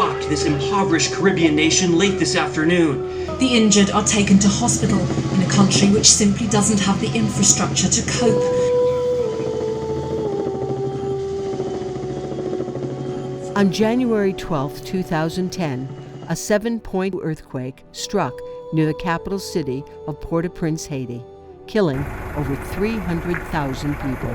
rocked this impoverished Caribbean nation late this afternoon. The injured are taken to hospital in a country which simply doesn't have the infrastructure to cope. On January 12, 2010, a 7-point earthquake struck near the capital city of Port-au-Prince, Haiti, killing over 300,000 people.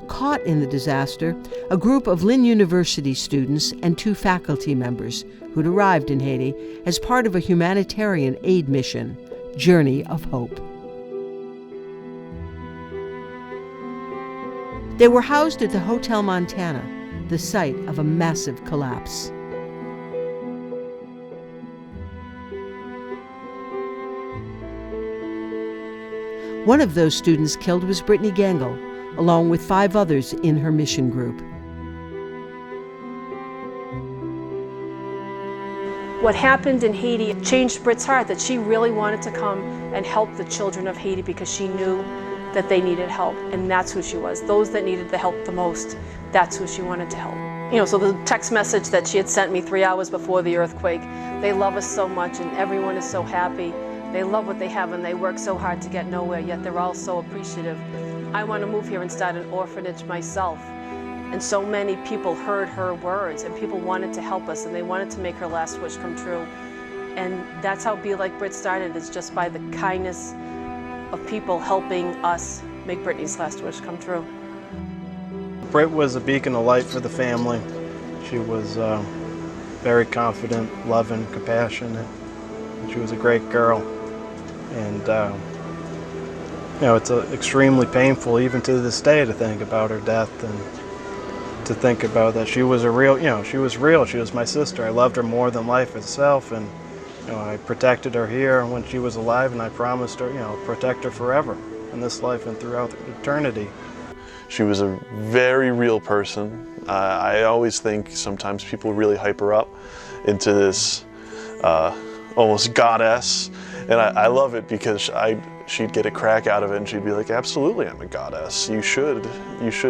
Caught in the disaster, a group of Lynn University students and 2 faculty members who'd arrived in Haiti as part of a humanitarian aid mission, Journey of Hope. They were housed at the Hotel Montana, the site of a massive collapse. One of those students killed was Brittany Gangle, along with 5 others in her mission group. What happened in Haiti changed Britt's heart, that she really wanted to come and help the children of Haiti because she knew that they needed help, and that's who she was. Those that needed the help the most, that's who she wanted to help. So the text message that she had sent me 3 hours before the earthquake, they love us so much and everyone is so happy. They love what they have and they work so hard to get nowhere, yet they're all so appreciative. I want to move here and start an orphanage myself. And so many people heard her words and people wanted to help us and they wanted to make her last wish come true. And that's how Be Like Britt started, is just by the kindness of people helping us make Brittany's last wish come true. Britt was a beacon of light for the family. She was very confident, loving, compassionate. She was a great girl. And it's extremely painful even to this day to think about her death and to think about that she was she was real. She was my sister. I loved her more than life itself, and I protected her here when she was alive, and I promised her, protect her forever in this life and throughout eternity. She was a very real person. I always think sometimes people really hype her up into this almost goddess, and I love it because she'd get a crack out of it and she'd be like, absolutely, I'm a goddess. You should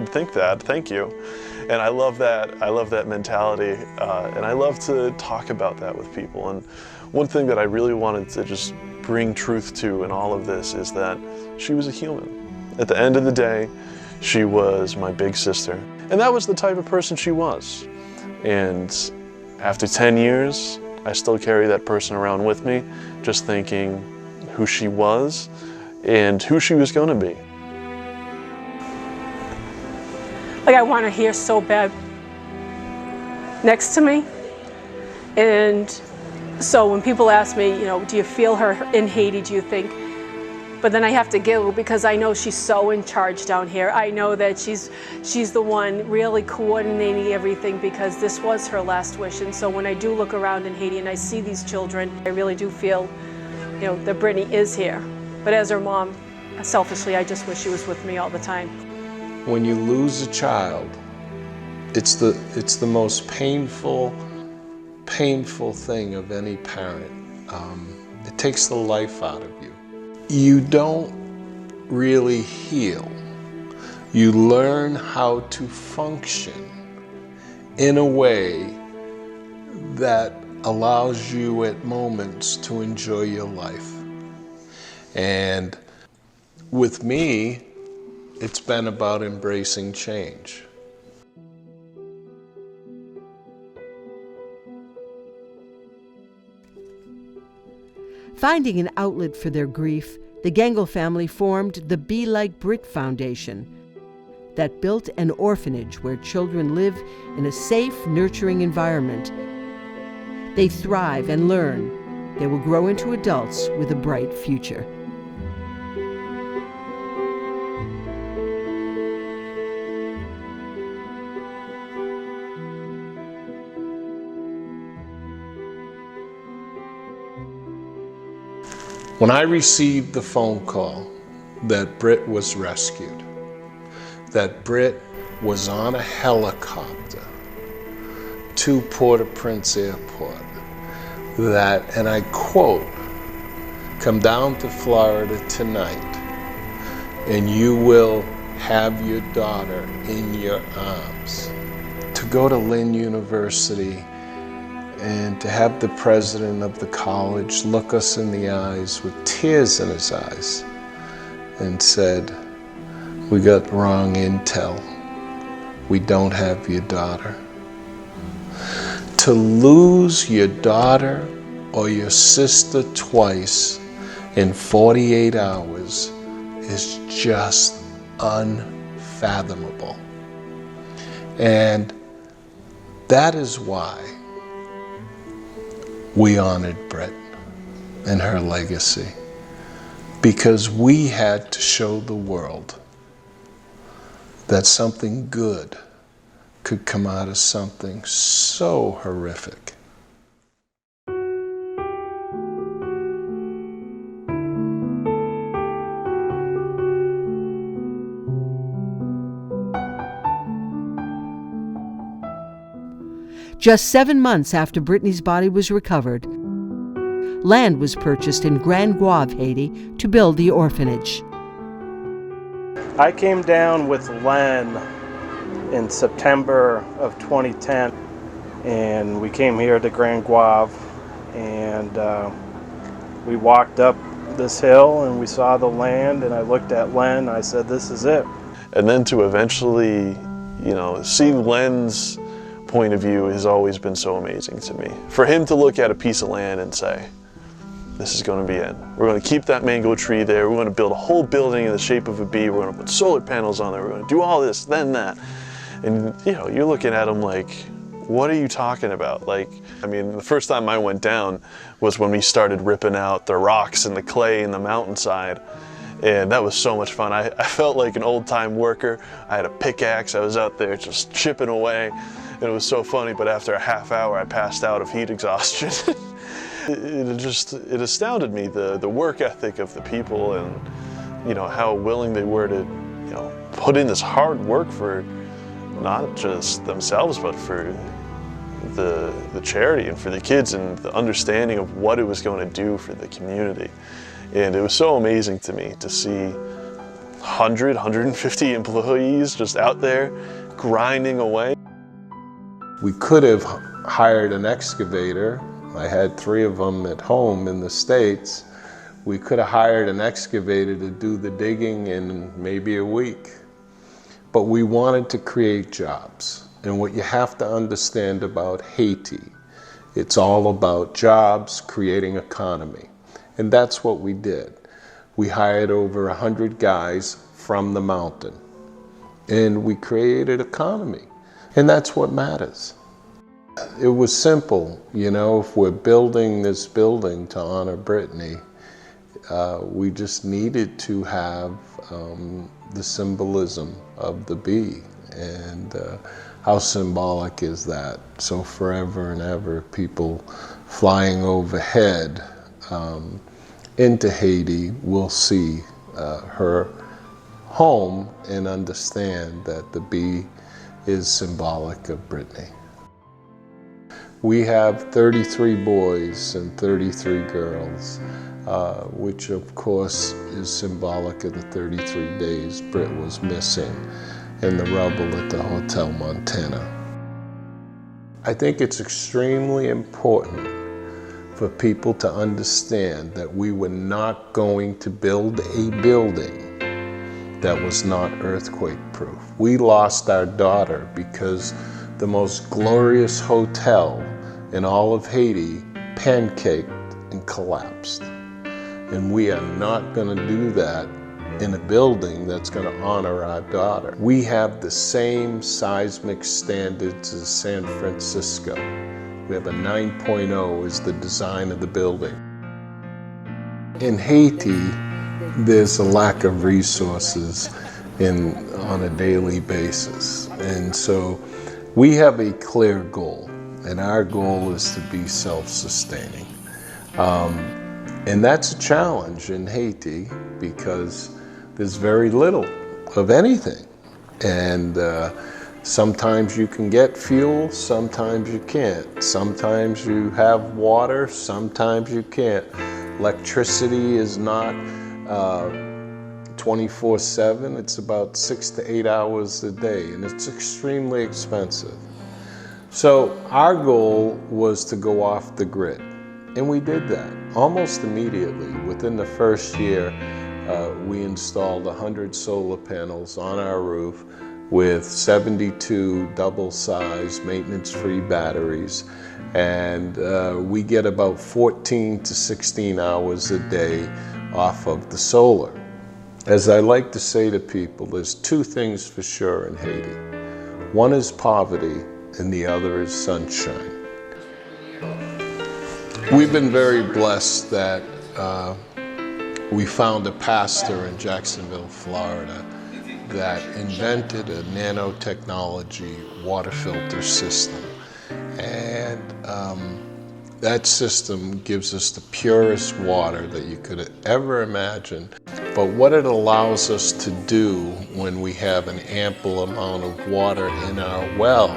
think that, thank you. And I love that mentality, and I love to talk about that with people. And one thing that I really wanted to just bring truth to in all of this is that she was a human. At the end of the day, she was my big sister. And that was the type of person she was. And after 10 years, I still carry that person around with me, just thinking who she was and who she was going to be. Like, I want her here so bad next to me. And so when people ask me, do you feel her in Haiti, do you think? But then I have to giggle because I know she's so in charge down here. I know that she's the one really coordinating everything because this was her last wish. And so when I do look around in Haiti and I see these children, I really do feel, that Brittany is here. But as her mom, selfishly, I just wish she was with me all the time. When you lose a child, it's the most painful thing of any parent. It takes the life out of you. You don't really heal. You learn how to function in a way that allows you at moments to enjoy your life. And with me, it's been about embracing change. Finding an outlet for their grief, the Gangle family formed the Be Like Britt Foundation that built an orphanage where children live in a safe, nurturing environment. They thrive and learn. They will grow into adults with a bright future. When I received the phone call that Britt was rescued, that Britt was on a helicopter to Port-au-Prince Airport, that, and I quote, come down to Florida tonight and you will have your daughter in your arms. To go to Lynn University and to have the president of the college look us in the eyes with tears in his eyes and said, "We got wrong intel. We don't have your daughter." To lose your daughter or your sister twice in 48 hours is just unfathomable. And that is why we honored Britt and her legacy, because we had to show the world that something good could come out of something so horrific. Just 7 months after Brittany's body was recovered, land was purchased in Grand Guave, Haiti, to build the orphanage. I came down with Len in September of 2010, and we came here to Grand Guave, and we walked up this hill and we saw the land, and I looked at Len and I said, "This is it." And then to eventually, see Len's point of view has always been so amazing to me. For him to look at a piece of land and say, "This is going to be it. We're going to keep that mango tree there. We're going to build a whole building in the shape of a bee. We're going to put solar panels on there. We're going to do all this, then that." And you're looking at him like, what are you talking about? The first time I went down was when we started ripping out the rocks and the clay in the mountainside. And that was so much fun. I felt like an old-time worker. I had a pickaxe. I was out there just chipping away. And it was so funny, but after a half hour, I passed out of heat exhaustion. It astounded me, the work ethic of the people, and how willing they were to put in this hard work for not just themselves, but for the charity and for the kids, and the understanding of what it was going to do for the community. And it was so amazing to me to see 150 employees just out there grinding away. We could have hired an excavator. I had 3 of them at home in the States. We could have hired an excavator to do the digging in maybe a week. But we wanted to create jobs. And what you have to understand about Haiti, it's all about jobs, creating economy. And that's what we did. We hired over 100 guys from the mountain. And we created economy. And that's what matters. It was simple, if we're building this building to honor Brittany, we just needed to have the symbolism of the bee. And how symbolic is that? So forever and ever, people flying overhead into Haiti will see her home and understand that the bee is symbolic of Brittany. We have 33 boys and 33 girls, which of course is symbolic of the 33 days Britt was missing in the rubble at the Hotel Montana. I think it's extremely important for people to understand that we were not going to build a building that was not earthquake-proof. We lost our daughter because the most glorious hotel in all of Haiti pancaked and collapsed. And we are not going to do that in a building that's going to honor our daughter. We have the same seismic standards as San Francisco. We have a 9.0 as the design of the building. In Haiti, there's a lack of resources on a daily basis. And so we have a clear goal, and our goal is to be self-sustaining. And that's a challenge in Haiti because there's very little of anything. And sometimes you can get fuel, sometimes you can't. Sometimes you have water, sometimes you can't. Electricity is not 24/7. It's about 6 to 8 hours a day, and it's extremely expensive. So our goal was to go off the grid, and we did that almost immediately. Within the first year, we installed 100 solar panels on our roof with 72 double-sized maintenance-free batteries, and we get about 14 to 16 hours a day off of the solar. As I like to say to people, there's two things for sure in Haiti. One is poverty, and the other is sunshine. We've been very blessed that we found a pastor in Jacksonville, Florida, that invented a nanotechnology water filter system. And that system gives us the purest water that you could ever imagine. But what it allows us to do when we have an ample amount of water in our well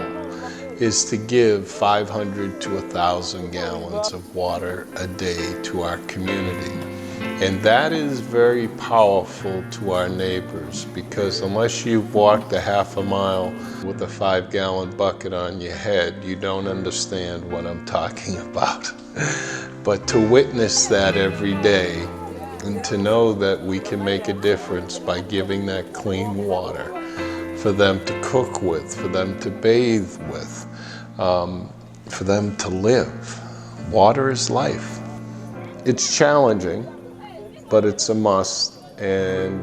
is to give 500 to 1,000 gallons of water a day to our community. And that is very powerful to our neighbors, because unless you've walked a half a mile with a 5-gallon bucket on your head, you don't understand what I'm talking about. But to witness that every day and to know that we can make a difference by giving that clean water for them to cook with, for them to bathe with, for them to live. Water is life. It's challenging, but it's a must, and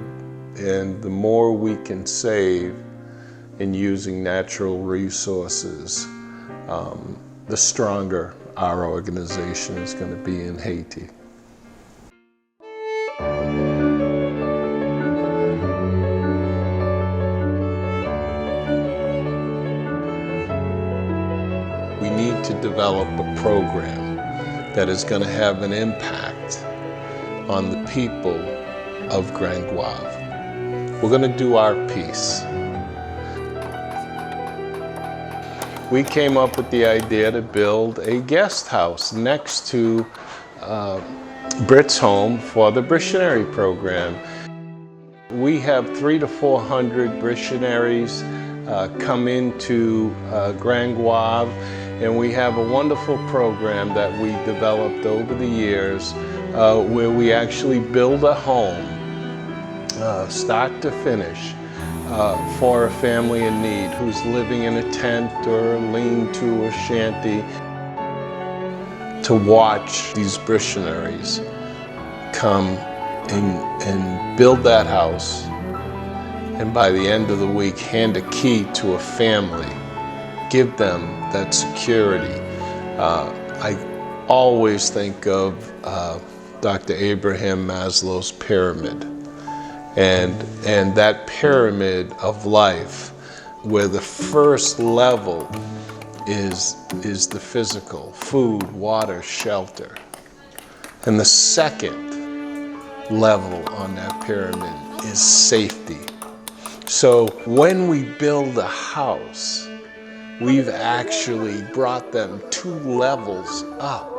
the more we can save in using natural resources, the stronger our organization is going to be in Haiti. We need to develop a program that is going to have an impact on the people of Grand Guave. We're going to do our piece. We came up with the idea to build a guest house next to Brit's home for the missionary program. We have 300 to 400 missionaries come into Grand Guave, and we have a wonderful program that we developed over the years where we actually build a home, start to finish, for a family in need who's living in a tent or a lean-to or shanty, to watch these missionaries come and build that house, and by the end of the week hand a key to a family, give them that security. I always think of Dr. Abraham Maslow's pyramid, and that pyramid of life, where the first level is the physical, food, water, shelter, and the second level on that pyramid is safety. So when we build a house, we've actually brought them 2 levels up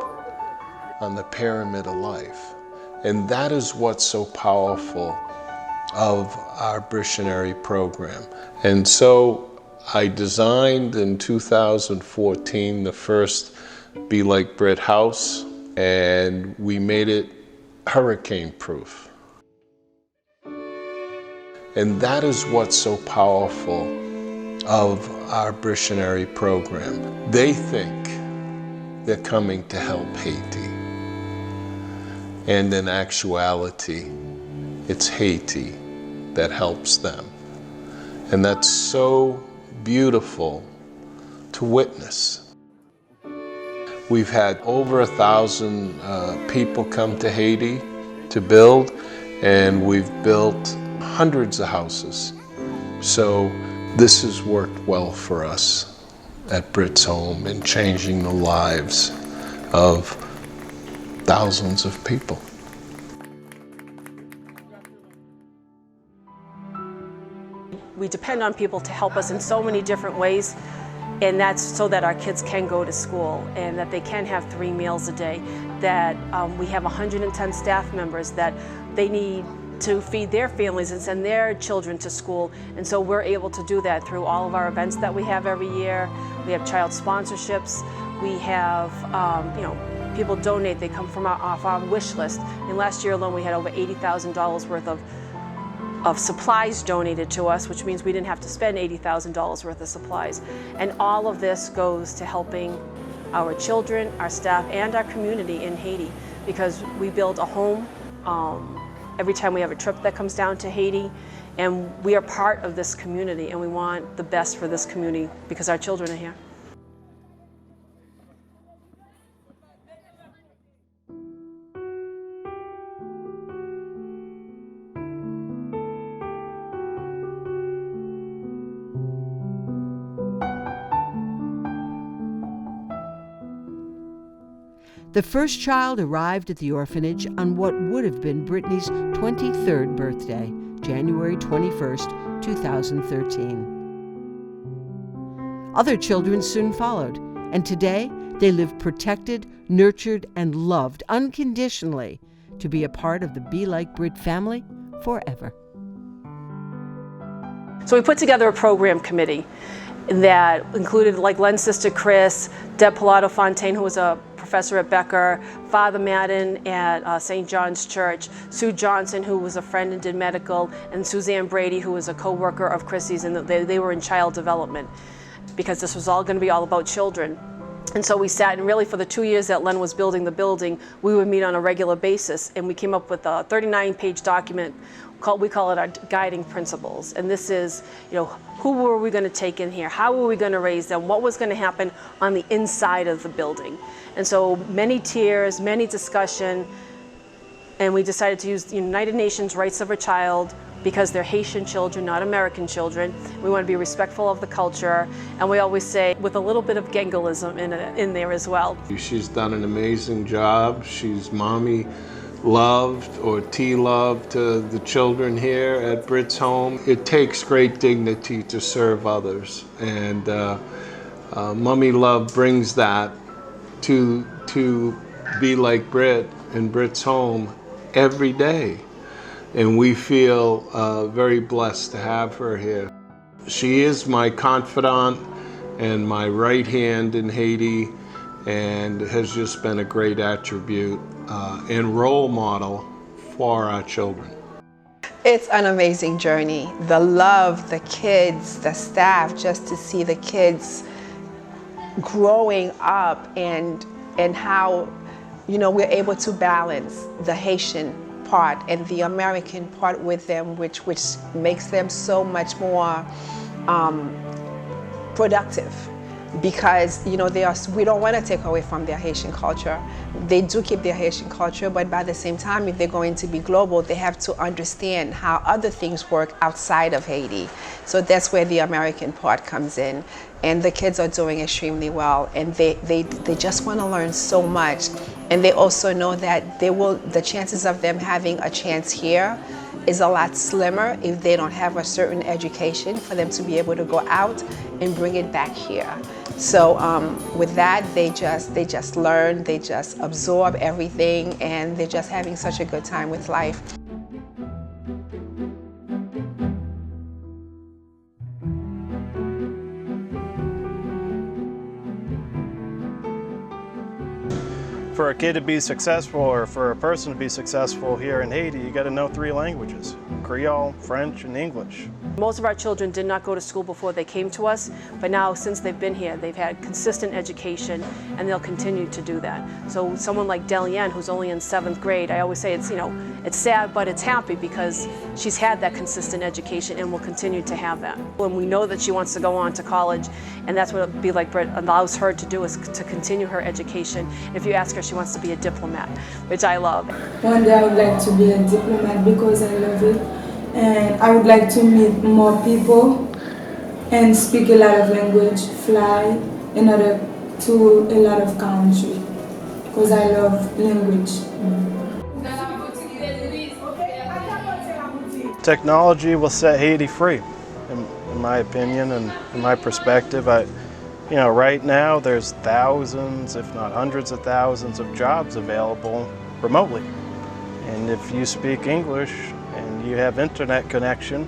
on the pyramid of life. And that is what's so powerful of our missionary program. And so I designed in 2014 the first Be Like Brit house, and we made it hurricane proof. And that is what's so powerful of our missionary program. They think they're coming to help Haiti. And in actuality, it's Haiti that helps them. And that's so beautiful to witness. We've had over 1,000 people come to Haiti to build, and we've built hundreds of houses. So this has worked well for us at Brit's home in changing the lives of thousands of people. We depend on people to help us in so many different ways, and that's so that our kids can go to school and that they can have 3 meals a day. that we have 110 staff members that they need to feed their families and send their children to school. And so we're able to do that through all of our events that we have every year. We have child sponsorships. We have, people donate. They come from off our wish list. And last year alone, we had over $80,000 worth of supplies donated to us, which means we didn't have to spend $80,000 worth of supplies. And all of this goes to helping our children, our staff, and our community in Haiti, because we build a home every time we have a trip that comes down to Haiti, and we are part of this community, and we want the best for this community because our children are here. The first child arrived at the orphanage on what would have been Brittany's 23rd birthday, January 21st, 2013. Other children soon followed, and today they live protected, nurtured, and loved unconditionally to be a part of the Be Like Brit family forever. So we put together a program committee that included like Len's sister Chris, Deb Pilato-Fontaine, who was a professor at Becker, Father Madden at St. John's Church, Sue Johnson, who was a friend and did medical, and Suzanne Brady, who was a co-worker of Chrissy's, and they were in child development, because this was all going to be all about children. And so we sat, and really for the 2 years that Len was building the building, we would meet on a regular basis, and we came up with a 39-page document we call it our guiding principles. And this is, who were we going to take in here? How were we going to raise them? What was going to happen on the inside of the building? And so many tiers, many discussion, and we decided to use the United Nations Rights of a Child because they're Haitian children, not American children. We want to be respectful of the culture, and we always say with a little bit of Gangalism in there as well. She's done an amazing job. She's mommy loved, or T-loved, to the children here at Brit's home. It takes great dignity to serve others, and Mommy Love brings that to Be Like Brit and Brit's home every day. And we feel very blessed to have her here. She is my confidant and my right hand in Haiti, and has just been a great attribute and role model for our children. It's an amazing journey. The love, the kids, the staff, just to see the kids growing up and how, we're able to balance the Haitian part and the American part with them, which makes them so much more productive. Because we don't want to take away from their Haitian culture. They do keep their Haitian culture, but by the same time, if they're going to be global, they have to understand how other things work outside of Haiti. So that's where the American part comes in. And the kids are doing extremely well, and they just want to learn so much. And they also know that the chances of them having a chance here is a lot slimmer if they don't have a certain education for them to be able to go out and bring it back here. So with that, they just learn, they just absorb everything, and they're just having such a good time with life. For a kid to be successful, or for a person to be successful here in Haiti, you got to know 3 languages: Creole, French, and English. Most of our children did not go to school before they came to us, but now since they've been here, they've had consistent education, and they'll continue to do that. So someone like Delienne, who's only in 7th grade, I always say it's sad, but it's happy because she's had that consistent education and will continue to have that. And we know that she wants to go on to college, and that's what Be Like Brit allows her to do, is to continue her education. If you ask her, she wants to be a diplomat, which I love. One day I would like to be a diplomat because I love it. And I would like to meet more people and speak a lot of language, fly in order to a lot of country, because I love language. Technology will set Haiti free, in my opinion and in my perspective. You know, right now there's thousands, if not hundreds of thousands of jobs available remotely. And if you speak English and you have internet connection,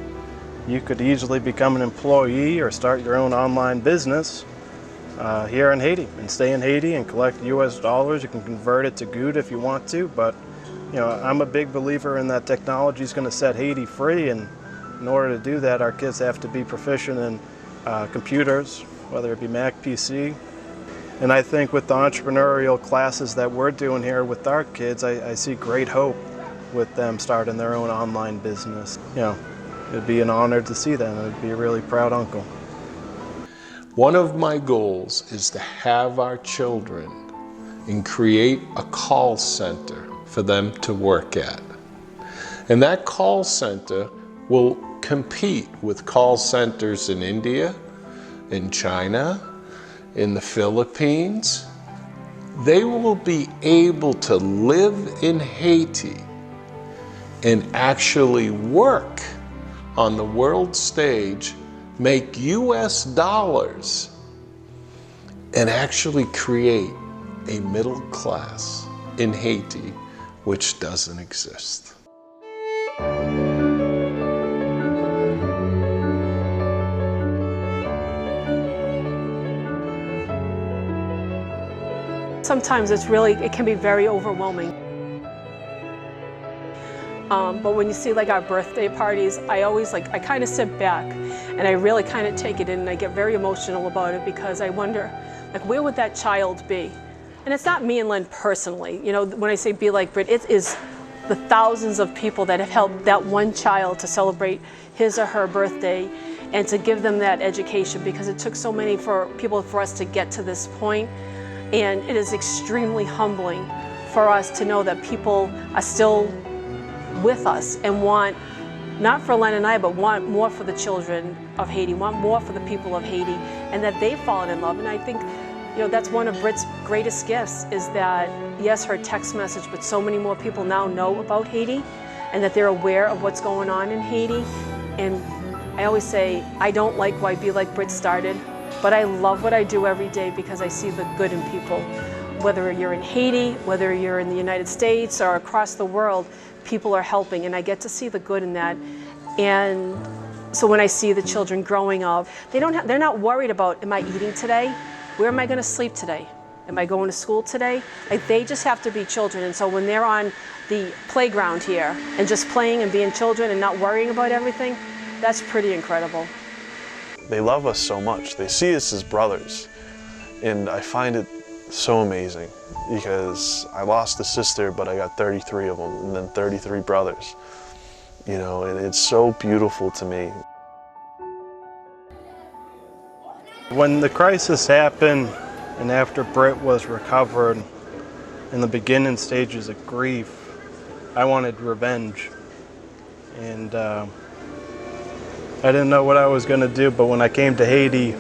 you could easily become an employee or start your own online business here in Haiti and stay in Haiti and collect US dollars. You can convert it to good if you want to, but you know, I'm a big believer in that technology is going to set Haiti free, and in order to do that, our kids have to be proficient in computers, whether it be Mac, PC. And I think with the entrepreneurial classes that we're doing here with our kids, I see great hope with them starting their own online business. You know, it'd be an honor to see them. I'd be a really proud uncle. One of my goals is to have our children and create a call center for them to work at. And that call center will compete with call centers in India, in China, in the Philippines. They will be able to live in Haiti and actually work on the world stage, make US dollars, and actually create a middle class in Haiti, which doesn't exist. Sometimes it can be very overwhelming. But when you see like our birthday parties, I kind of sit back and I really kind of take it in, and I get very emotional about it because I wonder, like, where would that child be? And it's not me and Len personally. You know, when I say be like Brit, it is the thousands of people that have helped that one child to celebrate his or her birthday and to give them that education, because it took so many people for us to get to this point. And it is extremely humbling for us to know that people are still with us and want, not for Len and I, but want more for the children of Haiti, want more for the people of Haiti, and that they've fallen in love. And I think, you know, that's one of Brit's greatest gifts, is that, yes, her text message, but so many more people now know about Haiti and that they're aware of what's going on in Haiti. And I always say, I don't like why Be Like Brit started, but I love what I do every day because I see the good in people. Whether you're in Haiti, whether you're in the United States or across the world, people are helping, and I get to see the good in that. And so when I see the children growing up, they're not worried about, am I eating today? Where am I going to sleep today? Am I going to school today? Like, they just have to be children. And so when they're on the playground here and just playing and being children and not worrying about everything, that's pretty incredible. They love us so much. They see us as brothers. And I find it so amazing because I lost a sister, but I got 33 of them, and then 33 brothers. You know, and it's so beautiful to me. When the crisis happened and after Brit was recovered, in the beginning stages of grief, I wanted revenge. And I didn't know what I was going to do, but when I came to Haiti,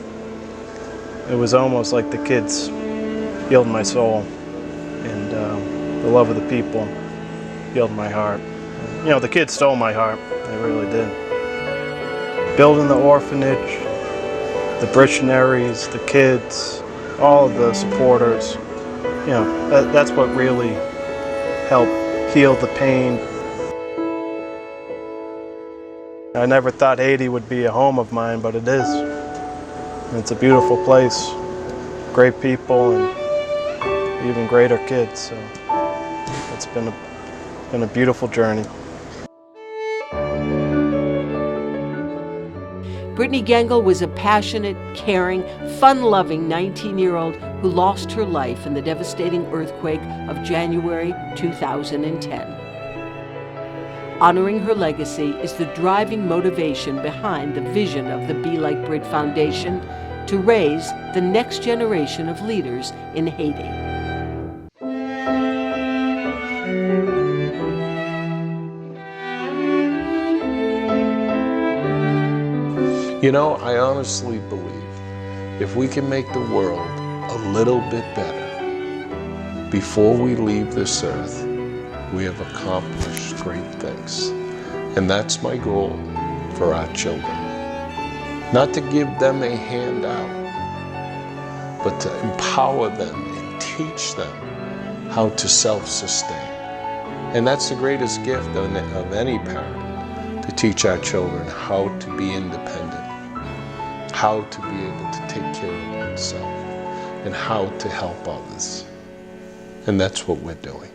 it was almost like the kids healed my soul, and the love of the people healed my heart. You know, the kids stole my heart, they really did. Building the orphanage, the missionaries, the kids, all of the supporters, you know, that's what really helped heal the pain. I never thought Haiti would be a home of mine, but it is. And it's a beautiful place, great people, and even greater kids. So it's been a beautiful journey. Brittany Gangle was a passionate, caring, fun-loving 19-year-old who lost her life in the devastating earthquake of January 2010. Honoring her legacy is the driving motivation behind the vision of the Be Like Brit Foundation to raise the next generation of leaders in Haiti. You know, I honestly believe if we can make the world a little bit better before we leave this earth, we have accomplished great things. And that's my goal for our children. Not to give them a handout, but to empower them and teach them how to self-sustain. And that's the greatest gift of any parent, to teach our children how to be independent, how to be able to take care of oneself, and how to help others. And that's what we're doing.